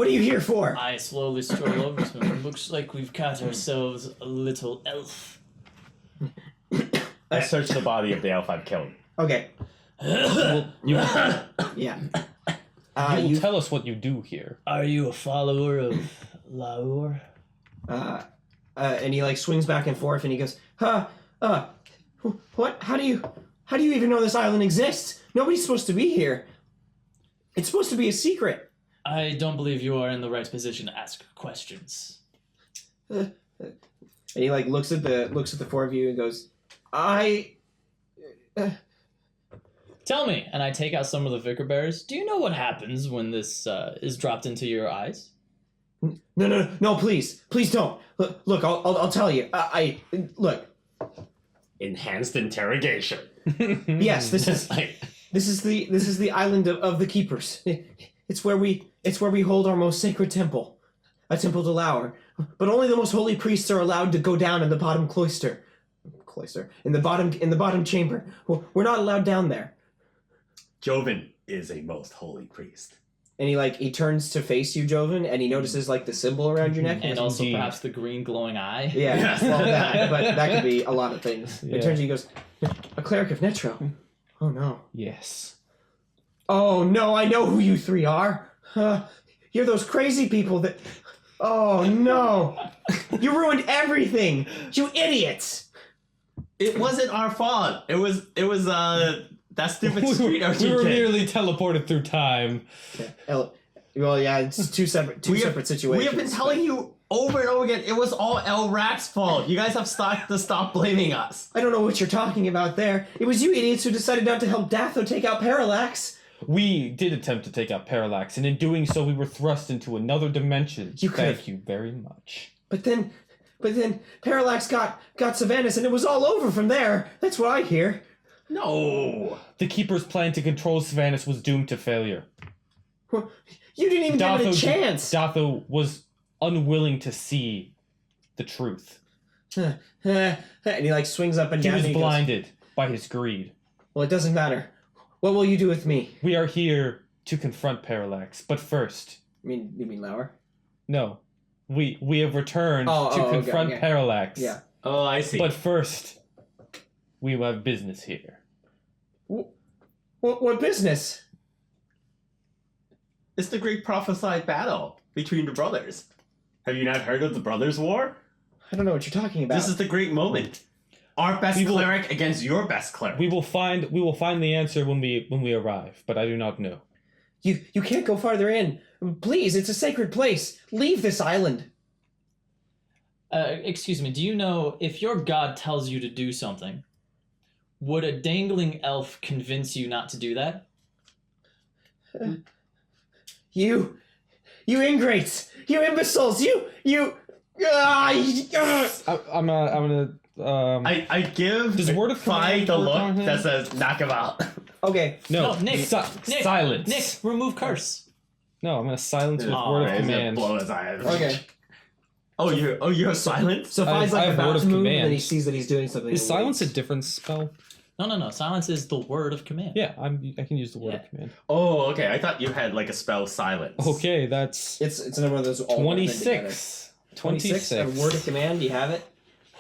What are you here for? I slowly stroll over to him. Looks like we've caught ourselves a little elf. I search the body of the elf I've killed. Okay. You Yeah. will tell us what you do here. Are you a follower of Lour? And he like swings back and forth, and he goes, what? How do you even know this island exists? Nobody's supposed to be here. It's supposed to be a secret. I don't believe you are in the right position to ask questions. And he like looks at the four of you and goes, Tell me, and I take out some of the vicar bears. Do you know what happens when this is dropped into your eyes? No, please don't. Look, I'll tell you. Look. Enhanced interrogation. Yes, this is the island of the Keepers. It's where we hold our most sacred temple, a temple to Lour. But only the most holy priests are allowed to go down in the bottom cloister, in the bottom chamber. We're not allowed down there. Jovan is a most holy priest. And he turns to face you, Jovan, and he notices like the symbol around your neck, And also perhaps the green glowing eye. yeah, well, that, but that could be a lot of things. Yeah. He turns to you and goes, "A cleric of Netro." Oh no. Yes. Oh no, I know who you three are. You're those crazy people that. Oh no! You ruined everything. You idiots. It wasn't our fault. It was that stupid street urchin We were kid. merely teleported through time. Well, yeah, it's two separate situations. We have been telling you over and over again, it was all El Rak's fault. You guys have to stop blaming us. I don't know what you're talking about there. It was you idiots who decided not to help Datho take out Parallax. We did attempt to take out Parallax, and in doing so, we were thrust into another dimension. Thank you very much. But then Parallax got Savannah's, and it was all over from there. That's what I hear. No. The Keeper's plan to control Savannah was doomed to failure. You didn't even give it a chance. Datho was unwilling to see the truth. And he swings up and He down. was and goes, blinded by his greed. well, it doesn't matter. What will you do with me? We are here to confront Parallax, but first... You mean Lour? No. We have returned to okay, confront okay. Parallax. Yeah. Oh, I see. But first, we will have business here. What business? It's the great prophesied battle between the brothers. Have you not heard of the Brothers' War? I don't know what you're talking about. This is the great moment. Our best cleric against your best cleric. We will find the answer when we arrive, but I do not know. You can't go farther in. Please, it's a sacred place. Leave this island. Excuse me, do you know if your god tells you to do something, would a dangling elf convince you not to do that? You ingrates! You imbeciles! I'm gonna. I give Does word of Fi command the work on look him? that says knock him out. Okay. No, Nick, silence. Nick, remove curse. No, I'm gonna silence with Oh, word of He's gonna command. blow his eyes. Okay. You have silence? So I Fi's have about word to of move, and command. then he sees that he's doing something. Is and silence a waits. different spell? No. Silence is the word of command. Yeah, I can use the word Yeah. of command. Oh, okay. I thought you had like a spell silence. Okay, that's It's another one of those all working together. 26. 26. A word of command. Do you have it?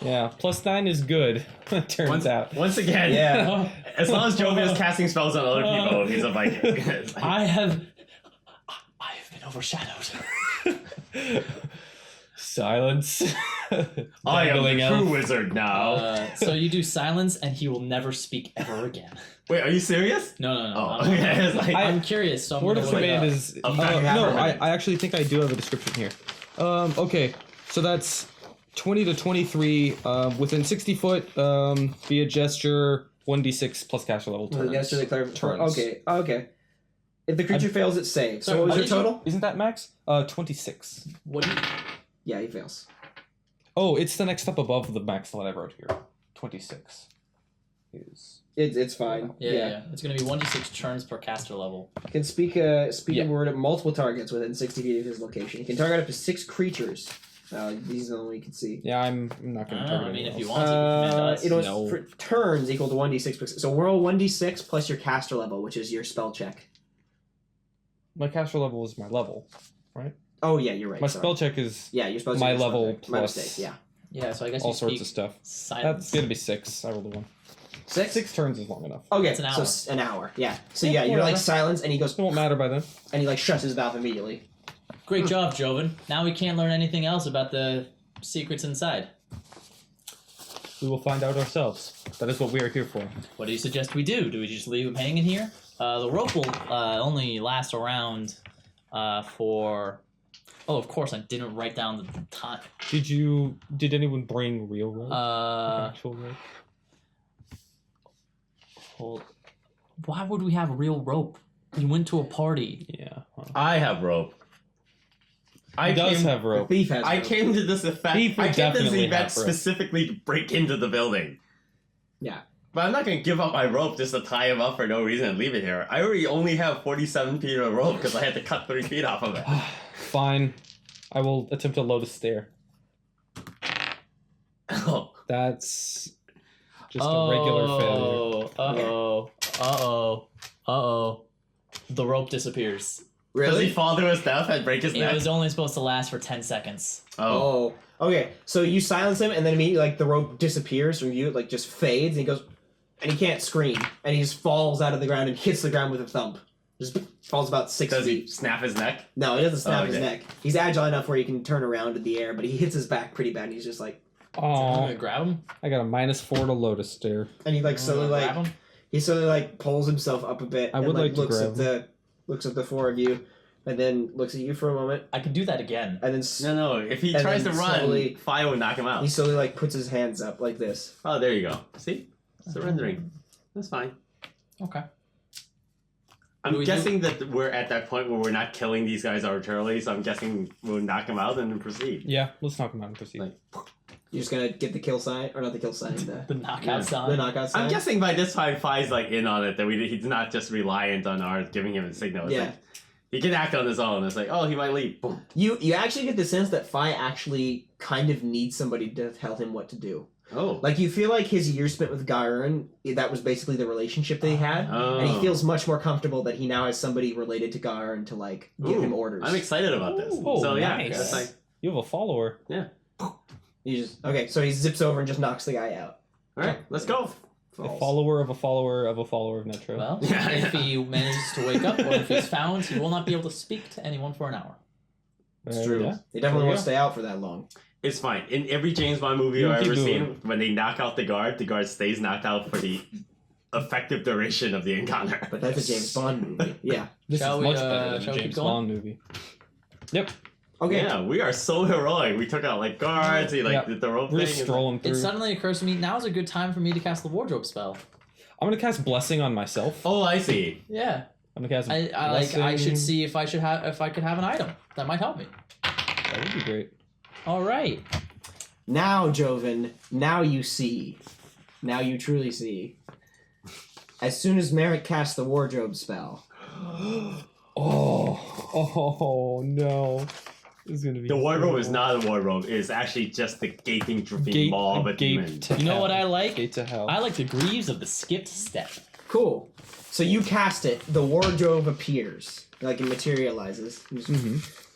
Yeah, +9 is good. Turns out. Once again, Yeah. as long as Jovan is casting spells on other people, he's a Viking. I have been overshadowed. Silence. I am Dangling the elf. true wizard now. So you do silence, and he will never speak ever again. Wait, are you serious? No. Oh, I don't know. okay. It's like, I'm curious. So I'm Word gonna of look it command up. is... Oh, no, hammer. I actually think I do have a description here. Okay, so that's 20 to 23, within 60 foot, via gesture, 1d6 plus caster level turns. Yes, to the cleric. Turns. Okay. If the creature fails, it saves. So Sorry, what was what your did you- total? Isn't that max? 26. What do you? Yeah, he fails. Oh, it's the next step above the max that I wrote here. 26 is... It's fine. Yeah. It's gonna be 1d6 turns per caster level. Can speak a Yeah. word at multiple targets within 60 feet of his location. He can target up to 6 creatures. These are the only we can see. Yeah, I'm not going to target I mean, if anyone you else. want to, command us. It was No. for turns equal to 1d6. So roll 1d6 plus your caster level, which is your spell check. My caster level is my level, right? Oh yeah, you're right. My sorry. spell check is Yeah, you're supposed to. my use spell level check. My plus mistake. Yeah. Yeah, so I guess all you sorts speak of stuff. silence. That's gonna be 6. I rolled a 1. 6. 6 turns is long enough. Okay, That's an so hour. an hour. Yeah. So Yeah, yeah, you're like whatever. silence, and he goes, It won't matter by then. and he like shuts his mouth immediately. Great job, Jovan. Now we can't learn anything else about the secrets inside. We will find out ourselves. That is what we are here for. What do you suggest we do? Do we just leave him hanging here? The rope will only last around for... Oh, of course, I didn't write down the time. Did anyone bring real rope? Actual rope? Hold. Why would we have real rope? You went to a party. Yeah. Huh. I have rope. He does have rope. Beef has. I rope. came to this effect. Beef would I came to this definitely event have rope. specifically to break into the building. Yeah. But I'm not gonna give up my rope just to tie him up for no reason and leave it here. I already only have 47 feet of rope because I had to cut 3 feet off of it. Fine. I will attempt to load a stair. Oh, That's just a regular failure. Uh-oh. The rope disappears. does he Really? fall to his death and break his It neck? was only supposed to last for 10 seconds. Oh. Oh. Okay. So you silence him, and then immediately, like the rope disappears from you, like just fades, and he goes, and he can't scream, and he just falls out of the ground and hits the ground with a thump. Just falls about 6 Does he feet. snap his neck? No, he doesn't snap Oh, his okay. neck. He's agile enough where he can turn around in the air, but he hits his back pretty bad. And he's just like, I'm gonna Oh, grab him. I got a -4 to load a stair. and he like slowly Grab like him. he slowly like pulls himself up a bit. I and, would like to looks grab at the four of you, and then looks at you for a moment, I could do that again. and then No. If he And tries to then run, slowly- fire would knock him out. he slowly like puts his hands up like this. Oh, there you go. See? Surrendering. That's fine. Okay. I'm Do we guessing that we're at that point where we're not killing these guys arbitrarily, so I'm guessing we'll knock them out and then proceed. Yeah, let's knock him out and proceed. Like- You're just gonna get the kill sign, or not the kill sign, The knockout Yeah. the sign. knockout sign. I'm guessing by this time Fi's like in on it, that he's not just reliant on our giving him a signal. It's Yeah. like, he can act on his own. It's like, oh, he might leave. Boom. You actually get the sense that Fi actually kind of needs somebody to tell him what to do. Oh. Like you feel like his years spent with Gairin, that was basically the relationship they had. Oh. And he feels much more comfortable that he now has somebody related to Gairin to like give Ooh, him orders. I'm excited about this. Ooh, So yeah, nice. that's like, You have a follower. You just okay, so he zips over and just knocks the guy out. all right, let's go. A Falls. follower of a follower of a follower of Netro. Well, Yeah. if he manages to wake up or if he's found, he will not be able to speak to anyone for an hour. It's true. Yeah. They definitely There won't you stay out for that long. It's fine. In every James Bond movie You I've keep ever doing seen, when they knock out the guard stays knocked out for the effective duration of the encounter. But that's a James Bond movie. Yeah. This Shall is we, much better than shall a we James keep going? Bond movie. Yep. Okay. Yeah, we are so heroic. We took out like guards, he like Yep. did the rope We're thing. just and- strolling through. It suddenly occurs to me now is a good time for me to cast the wardrobe spell. I'm gonna cast Blessing on myself. Oh, I see. Yeah, I'm gonna cast I should Blessing. see if I could have an item that might help me. That would be great. All right. Now, Jovan, now you see. Now you truly see. As soon as Merek casts the wardrobe spell, Oh no. This is gonna be The wardrobe horrible. is not a wardrobe. It is actually just the gaping, dripping Gate- maw of a gape demon. to You know hell. what I like? Gate to hell. I like the greaves of the skipped step. cool. So you cast it, the wardrobe appears, like it materializes.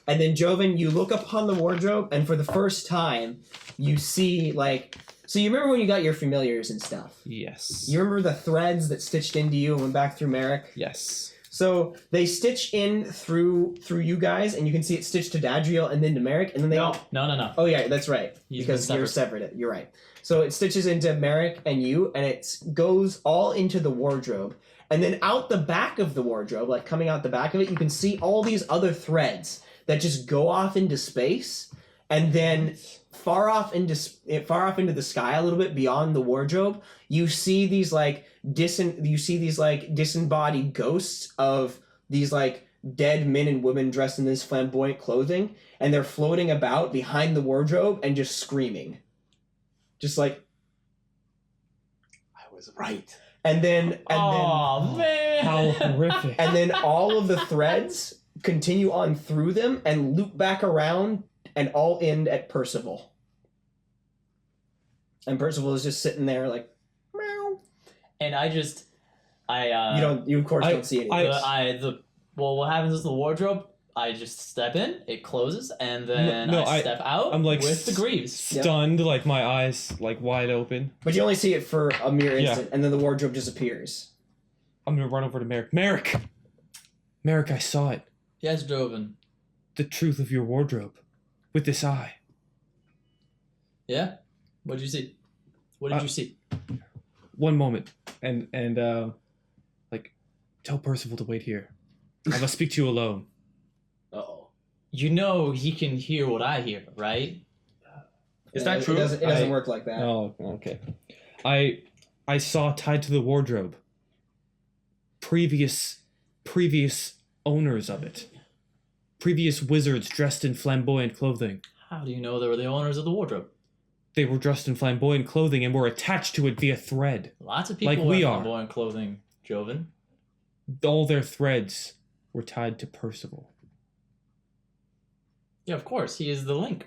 And then Jovan, you look upon the wardrobe, and for the first time, you see like. So you remember when you got your familiars and stuff? Yes. You remember the threads that stitched into you and went back through Merek? Yes. So they stitch in through you guys, and you can see it stitched to Dadriel and then to Merek, and then they No. all. No. Oh yeah, that's right. He's because been you're severed. severed. You're right. So it stitches into Merek and you, and it goes all into the wardrobe, and then out the back of the wardrobe, like coming out the back of it, you can see all these other threads that just go off into space, and then far off into the sky a little bit beyond the wardrobe, you see these disembodied ghosts of these like dead men and women dressed in this flamboyant clothing, and they're floating about behind the wardrobe and just screaming, just like. I was right. And then Man. How horrific. and then all of the threads continue on through them and loop back around and all end at Percival. And Percival is just sitting there like, meow. And You of course I- don't see anything. I- Well, what happens is the wardrobe I just step in, it closes, and then No, I step out I'm like with the greaves. stunned, like my eyes like wide open. But you only see it for a mere Yeah. instant, and then the wardrobe disappears. I'm gonna run over to Merek. Merek, I saw it. Yes, Jovan. The truth of your wardrobe, with this eye. Yeah? What did you see? What did you see? One moment, and like, tell Percival to wait here. I must speak to you alone. Uh-oh. You know he can hear what I hear, right? Is that It true? doesn't work like that. Oh, okay. I saw tied to the wardrobe. Previous owners of it. Previous wizards dressed in flamboyant clothing. How do you know they were the owners of the wardrobe? They were dressed in flamboyant clothing and were attached to it via thread. Lots of people Like we wear are. flamboyant clothing, Jovan. All their threads were tied to Percival. Yeah, of course. He is the link.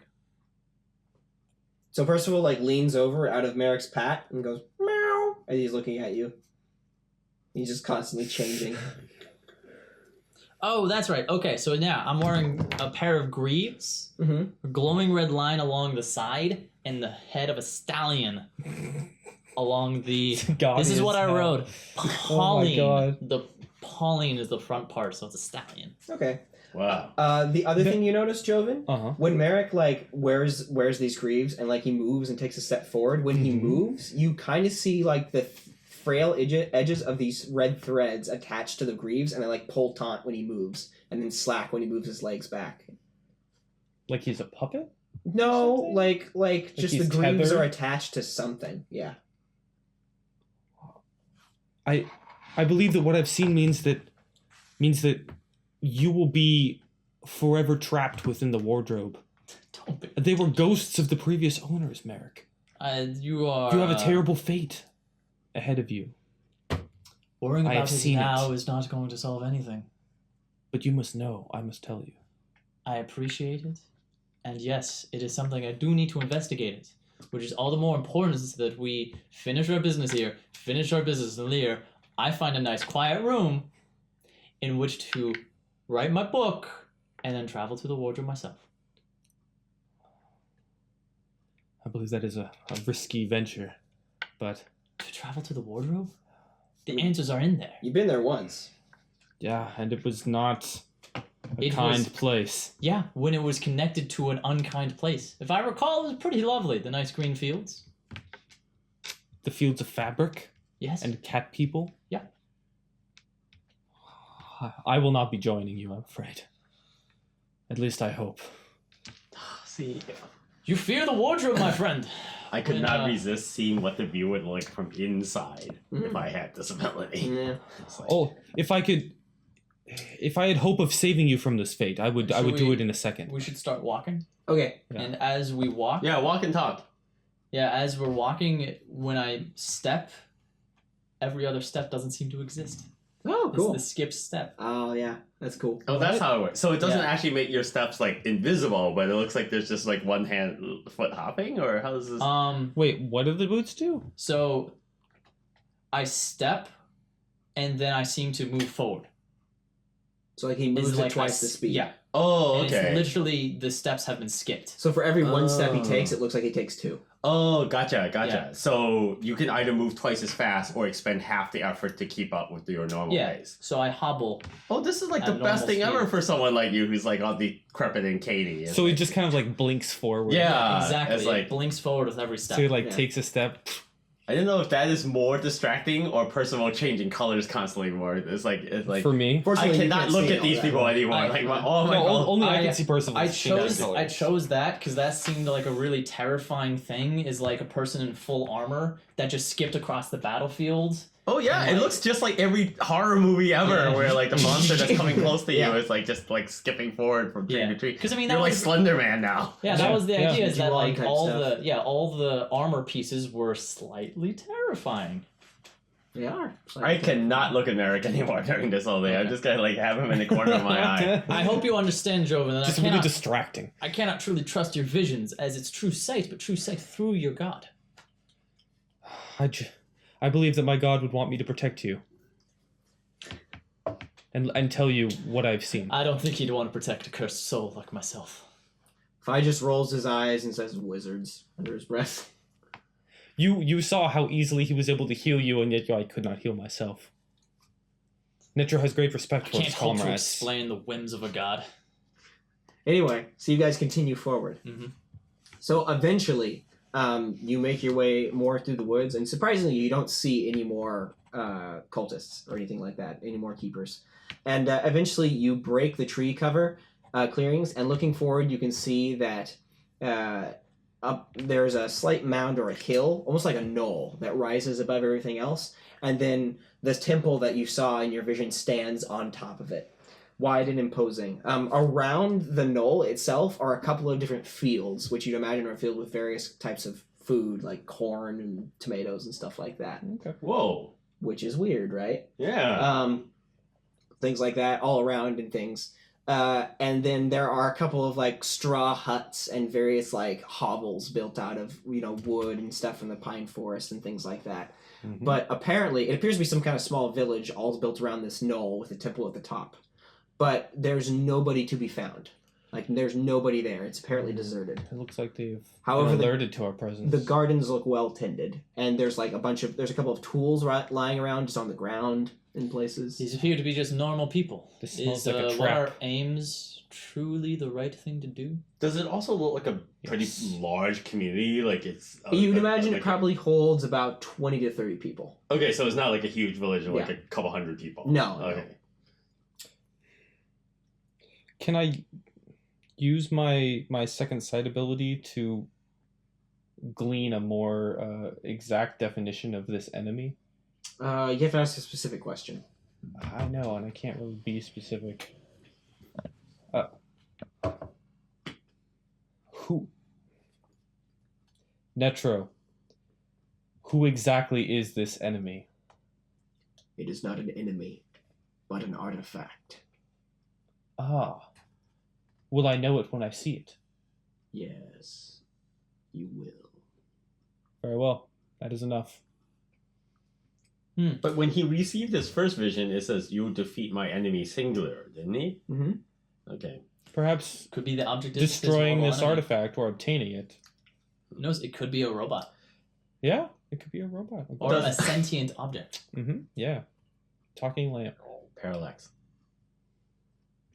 So Percival like leans over out of Merek's pat and goes meow as he's looking at you. He's just constantly changing. Oh, that's right. Okay, so now I'm wearing a pair of greaves, Mm-hmm. a glowing red line along the side, and the head of a stallion along the... This is what I wrote. Pauline. God. The Pauline is the front part, so it's a stallion. Okay. Wow. The other thing you notice, Jovan, Uh-huh. when Merek like wears these greaves and like he moves and takes a step forward, when he moves, you kind of see like the frail edges of these red threads attached to the greaves, and they like pull taut when he moves, and then slack when he moves his legs back. Like he's a puppet? No, Something? like just the he's greaves tethered? are attached to something. Yeah. I believe that what I've seen means that you will be forever trapped within the wardrobe. Don't be... They were ghosts of the previous owners, Merek. you are... You have a terrible fate ahead of you. Worrying I have about this seen now it. is not going to solve anything. But you must know, I must tell you. I appreciate it. And yes, it is something I do need to investigate it. Which is all the more important is that we finish our business here, finish our business in Lear. I find a nice quiet room in which to write my book and then travel to the wardrobe myself. I believe that is a risky venture, but To travel to the wardrobe? The answers are in there. You've been there once. yeah, and it was not a It kind was- place. Yeah, when it was connected to an unkind place. If I recall, it was pretty lovely. The nice green fields. The fields of fabric Yes. and cat people. Yeah. I will not be joining you, I'm afraid. At least I hope. See, You fear the wardrobe, my friend. I could When, not resist seeing what the view would look like from inside Mhm. if I had this ability. Yeah. It's like, Oh, if I had hope of saving you from this fate, I would Should do we- it in a second. We should start walking. Okay. Yeah. And as we walk, yeah, walk and talk. as we're walking, when I step, every other step doesn't seem to exist. Oh, It's cool. the skip step. Oh yeah, that's cool. Oh, that's how it works. So it doesn't Yeah. actually make your steps like invisible, but it looks like there's just like one foot hopping, or how does this? Wait, what do the boots do? So I step, and then I seem to move forward. So like he It's moves like it twice the speed. Yeah. Oh, And okay. it's literally the steps have been skipped. So for every one step he Oh. takes, it looks like he takes two. Oh, gotcha. Yeah. So you can either move twice as fast or expend half the effort to keep up with your normal Yeah. pace. So I hobble. Oh, this is like At the normal best thing speed. ever for someone like you who's like on the decrepit and Katie. So he just kind of like blinks forward. Yeah, Exactly. It's It like blinks forward with every step. So he like Yeah. takes a step. I didn't know if that is more distracting or Percival changing colors constantly more. It's like For me. I Fortunately, you cannot can't look see at all these that. people anymore. I- Like my oh my No, god. only I I- can see Percival. I chose that because that seemed like a really terrifying thing. Is like a person in full armor that just skipped across the battlefield. Oh yeah, And, it like- looks just like every horror movie ever, Yeah. where like the monster that's coming close to you Yeah. is like just like skipping forward from tree Yeah. to tree. Because I mean, You're that like was Slender Man now. yeah, that Yeah. was the Yeah. idea. Is that Juwan like type all stuff. all the armor pieces were slightly terrifying. They are. I cannot look at Merek anymore during this whole thing. I'm Okay. just gonna like have him in the corner of my eye. I hope you understand, Jovan, that Just I really cannot, distracting. I cannot truly trust your visions as its true sight, but true sight through your god. I believe that my God would want me to protect you. and tell you what I've seen. I don't think he'd want to protect a cursed soul like myself. Phi just rolls his eyes and says "wizards" under his breath. You saw how easily he was able to heal you, and yet I could not heal myself. Netro has great respect I for his can't hope to comrades. explain the whims of a god. Anyway, so you guys continue forward. Mm-hmm. So eventually, you make your way more through the woods, and surprisingly, you don't see any more cultists or anything like that, any more keepers. And eventually, you break the tree cover clearings, and looking forward, you can see that there's a slight mound or a hill, almost like a knoll, that rises above everything else, and then the temple that you saw in your vision stands on top of it. Wide and imposing. Around the knoll itself are a couple of different fields, which you'd imagine are filled with various types of food, like corn and tomatoes and stuff like that. Okay. Whoa. Which is weird, right? Yeah. Things like that all around and things. And then there are a couple of like straw huts and various like hovels built out of, wood and stuff from the pine forest and things like that. Mm-hmm. But apparently it appears to be some kind of small village all built around this knoll with a temple at the top. But there's nobody to be found. Like, there's nobody there. It's apparently deserted. It looks like they've However, been alerted to our presence. The gardens look well tended. And there's like there's a couple of tools lying around just on the ground in places. These appear to be just normal people. This smells Is like a what trap. our aims truly the right thing to do? Does it also look like a pretty Yes. large community? Like it's. You'd imagine like it probably holds about 20 to 30 people. Okay, so it's not like a huge village of like Yeah. a couple hundred people. No. Okay. Can I use my second sight ability to glean a more exact definition of this enemy? You have to ask a specific question. I know, and I can't really be specific. Who? Netro. Who exactly is this enemy? It is not an enemy, but an artifact. Ah. Will I know it when I see it? Yes, you will. Very well. That is enough. But when he received his first vision, it says, "You defeat my enemy singular," didn't he? Mm-hmm. Okay. Perhaps Could be the object is destroying mortal this enemy. artifact or obtaining it. Who knows? It could be a robot Yeah, it could be a robot. or a sentient object. Mm-hmm. Yeah. Talking lamp. Parallax.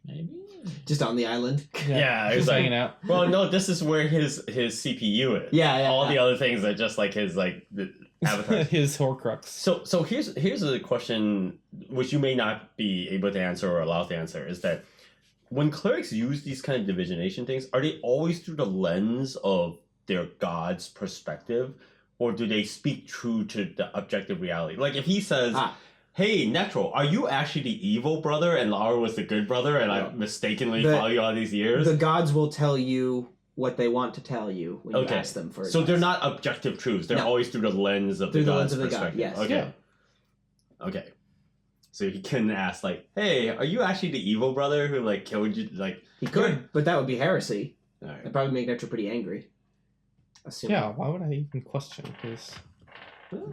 Maybe. Just on the island. Yeah, Just it's like- hanging out. Well, no, this is where his CPU is. Yeah. All the other things are just like his the avatar. His Horcrux. So here's a question which you may not be able to answer or allowed to answer, is that when clerics use these kind of divisionation things, are they always through the lens of their god's perspective, or do they speak true to the objective reality? Like if he says, "Hey, Netro, are you actually the evil brother and Laura was the good brother and I mistakenly follow you all these years?" The gods will tell you what they want to tell you when you ask them for So advice. they're not objective truths. They're No. always through the lens of Through the the god's lens of the god, perspective. yes. Okay. Yeah. Okay. So he can ask like, "Hey, are you actually the evil brother who like killed you?" Like He could, but that would be heresy. all right. That'd probably make Nectar pretty angry. Assuming. Yeah, why would I even question his... Well,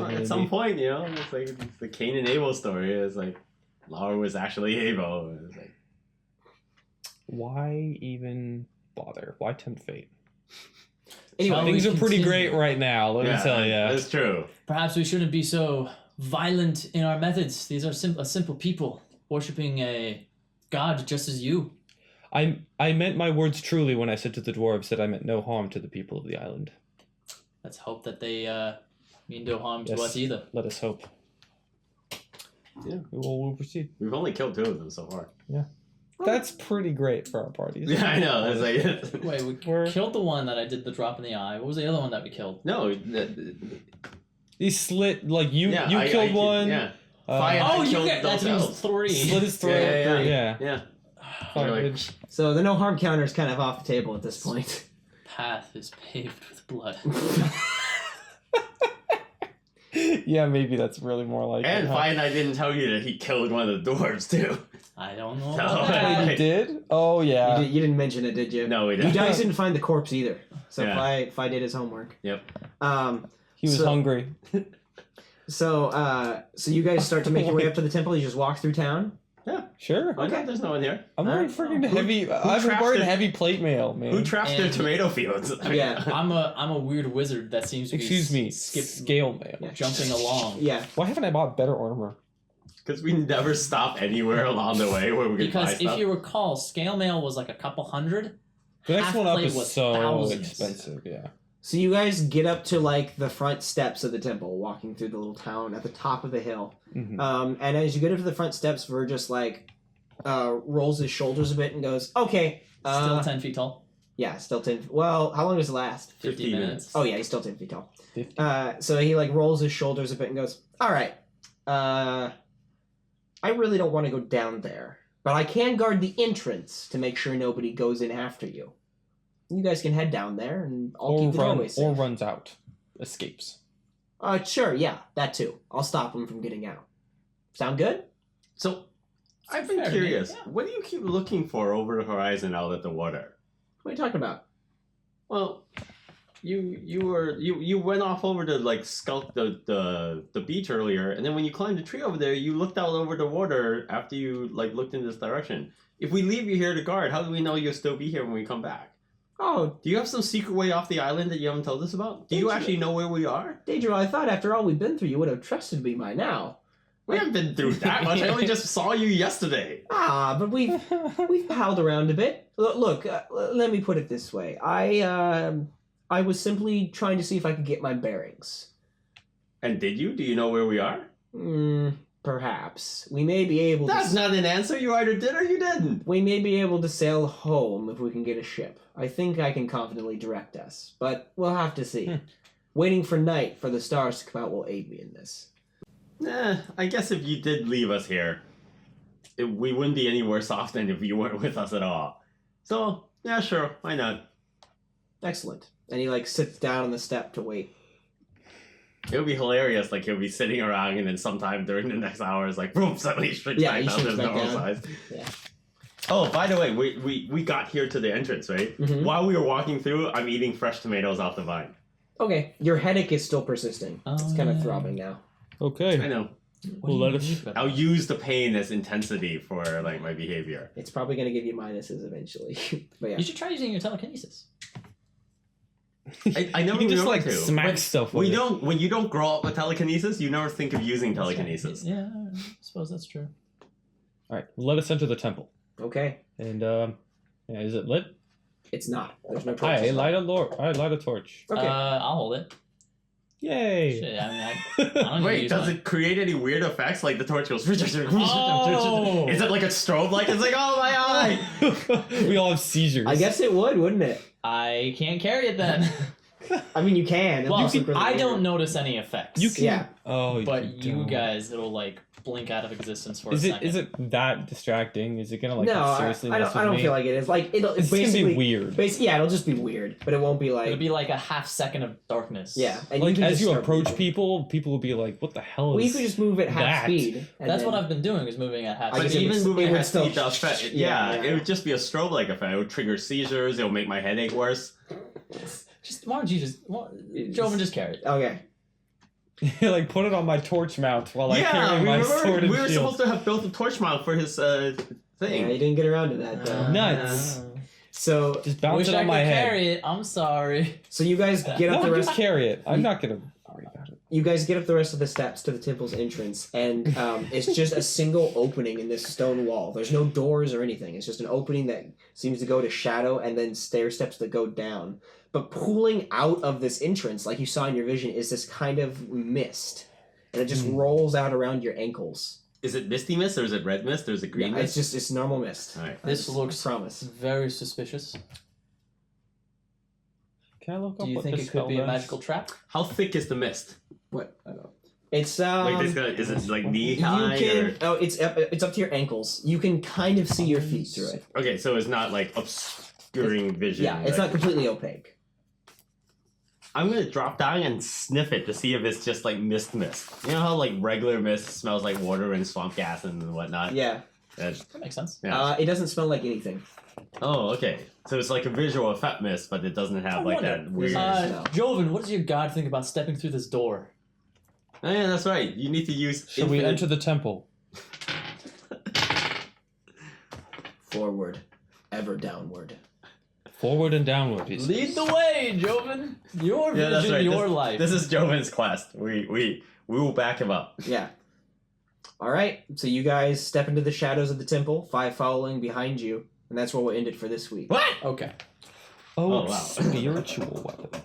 at some point, it's like it's the Cain and Abel story. It's like Laura was actually Abel. It's like, Why even bother? Why tempt fate? Anyway, Shall Things we are pretty continue? great right now, let me tell you. That's true. Perhaps we shouldn't be so violent in our methods. These are a simple people worshipping a god just as you. I meant my words truly when I said to the dwarves that I meant no harm to the people of the island. Let's hope that they mean no harm to Yes. us either. Let us hope. Yeah. We'll proceed. We've only killed 2 of them so far. That's pretty great for our parties. Yeah, I know. It's like Wait, we We're- killed the one that I did the drop in the eye. What was the other one that we killed? no. He slit, like, you I killed one. Yeah. uh, Fire- Oh, you killed get that those means elves. 3. Slit his throat. Yeah. Yeah. You're like- Fine. so the no harm counter is kind of off the table at this point. Path is paved with blood. Yeah, maybe that's really more like And it, huh? Fine, I didn't tell you that he killed one of the dwarves too. I don't know No. about that. You did? Oh, yeah. You didn't mention it, did you? No, we You didn't. guys didn't find the corpse either. So Yeah. Phi did his homework. Yep. He was So- hungry. So you guys start to make your way up to the temple. You just walk through town. Yeah, Sure. Why not? There's no one here. I'm wearing freaking heavy. I've been traps wearing their- heavy plate mail, man. Who traps their And- tomato fields? Yeah. I'm a weird wizard that seems to be Excuse me. skip Scale mail. Yeah. jumping along. Yeah. Why haven't I bought better armor? Because we never stop anywhere along the way where we could buy Because stuff. if you recall, scale mail was like a couple hundred. The next Half one up plate is was so thousands. expensive. Yeah. So you guys get up to like the front steps of the temple, walking through the little town at the top of the hill. Mhm. And as you get up to the front steps, Vergis like rolls his shoulders a bit and goes, "Okay, Still 10 feet tall. yeah, still 10. Well, how long does it last? 50 15 minutes. Oh yeah, he's still 10 feet tall. 50. So he like rolls his shoulders a bit and goes, "All right, I really don't want to go down there, but I can guard the entrance to make sure nobody goes in after you. You guys can head down there, and I'll keep the doorway safe." Or runs out, escapes. Sure, yeah, that too. I'll stop him from getting out. Sound good? So, I've been Fair to me, curious. yeah. What do you keep looking for over the horizon out at the water? What are you talking about? Well, you went off over to like scout the beach earlier, and then when you climbed the tree over there, you looked out over the water after you like looked in this direction. If we leave you here to guard, how do we know you'll still be here when we come back? Oh, Do you have some secret way off the island that you haven't told us about? Do you Danger. actually know where we are? Daedra, I thought after all we've been through, you would have trusted me by now. We haven't been through that much. I only just saw you yesterday. But we've palled around a bit. Look, let me put it this way. I was simply trying to see if I could get my bearings. And did you? Do you know where we are? Perhaps we may be able. That's to... not an answer. You either did or you didn't. We may be able to sail home if we can get a ship. I think I can confidently direct us, but we'll have to see. Waiting for night for the stars to come out will aid me in this. I guess if you did leave us here, we wouldn't be any worse off than if you weren't with us at all. So, yeah, sure. Why not? Excellent. And he like sits down on the step to wait. It would be hilarious. Like, he'll be sitting around and then sometime during the next hour, it's like, boom, suddenly shrinks Yeah, back he down to shrinks his back normal down. size. Yeah. Oh, by the way, we got here to the entrance, right? Mhm. While we were walking through, I'm eating fresh tomatoes off the vine. Okay, your headache is still persisting. It's kind of throbbing now. I Okay. know. What do you Let us- need for that? I'll use the pain as intensity for, like, my behavior. It's probably going to give you minuses eventually. But yeah. You should try using your telekinesis. I never You can just remember like to. smack But stuff with We it. don't. When you don't grow up with telekinesis, you never think of using telekinesis. Yeah, I suppose that's true. All right. Let us enter the temple. Okay. And yeah, is it lit? It's not. There's no I torches. light a torch. Okay. I'll hold it. Yay! Shit, I mean, I don't Wait, use does mine. it create any weird effects? Like the torch goes. Oh! Is it like a strobe light? It's like, oh my eye! We all have seizures. I guess it would, wouldn't it? I can't carry it then. I mean, you can. It'll Well, just look really I weird. don't notice any effects. You can. Yeah. Oh, But you don't. guys, it'll like blink out of existence for Is a it second. is it that distracting? Is it gonna like No, I seriously don't. mess with I don't me? feel like it is. Like it'll It's basically gonna be weird. Yeah, it'll just be weird, but it won't be like. It'll be like a half second of darkness. Yeah, and Like can as just you start approach moving. people will be like, "What the hell Well, you is?" could just move at half that? speed. and That's then- what I've been doing, is moving at half I But guess speed. it even would- moving it would at still- speed does affect. Yeah, Yeah, yeah. it would just be a strobe like effect. It would trigger seizures. It will make my headache worse. Just why don't you Jovan just carry it? Okay. Like put it on my torch mount while I Yeah, carry we my were, sword and we were shield. supposed to have built a torch mount for his Yeah, thing. you didn't get around to that though. Nuts. So, Just bounce Wish it I on could my head. carry it. I'm sorry. so you guys get up No, the just rest. carry it. I'm not gonna worry about it. You guys get up the rest of the steps to the temple's entrance, and it's just a single opening in this stone wall. There's no doors or anything. It's just an opening that seems to go to shadow, and then stair steps that go down. But pooling out of this entrance, like you saw in your vision, is this kind of mist, and it just rolls out around your ankles. Is it misty mist or is it red mist or is it green Yeah, it's mist? just it's normal mist. All right. This looks promise. very suspicious. Can I look up Do you what think this it could be a spell does? magical trap? How thick is the mist? What? I don't know. It's Like this guy, is it like knee high? You can. Or... Oh, it's up to your ankles. You can kind of see your feet through it. Okay, so it's not like obscuring vision. Yeah, it's like- not completely opaque. I'm gonna drop down and sniff it to see if it's just like mist. You know how like regular mist smells like water and swamp gas and whatnot. Yeah. That's- That makes sense. yeah. It doesn't smell like anything. Oh, okay. So it's like a visual effect mist, but it doesn't have like wonder. that weird. No. Jovan, what does your god think about stepping through this door? Oh, yeah, that's right. You need to use. Should we infinite- enter the temple? Forward, ever downward. Forward and downward. Lead the way, Jovan. Your vision, that's right. your this, life. This is Jovan's quest. We will back him up. Yeah. All right. So you guys step into the shadows of the temple, 5 following behind you, and that's where we'll end it for this week. What? Okay. Oh, Oh, wow. spiritual weapon.